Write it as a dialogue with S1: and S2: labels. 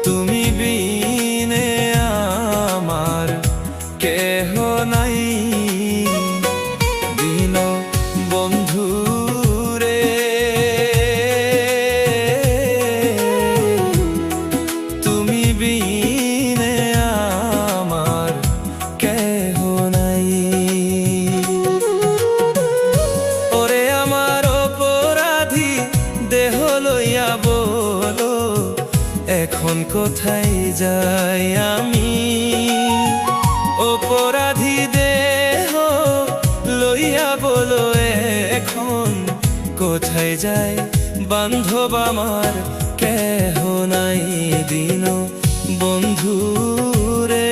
S1: তুমি বিনে আমার কেহ নাই দিন বন্ধু রে। তুমি বিনে আমার কেহ নাই। ওরে আমার অপরাধী দেহ লইয়া বলো এখন কোথায় যাই আমি? অপরাধী দেহ লইয়া বলো এখন কোথায় যাই? বান্ধব আমার কেহ নাই দিন বন্ধু রে।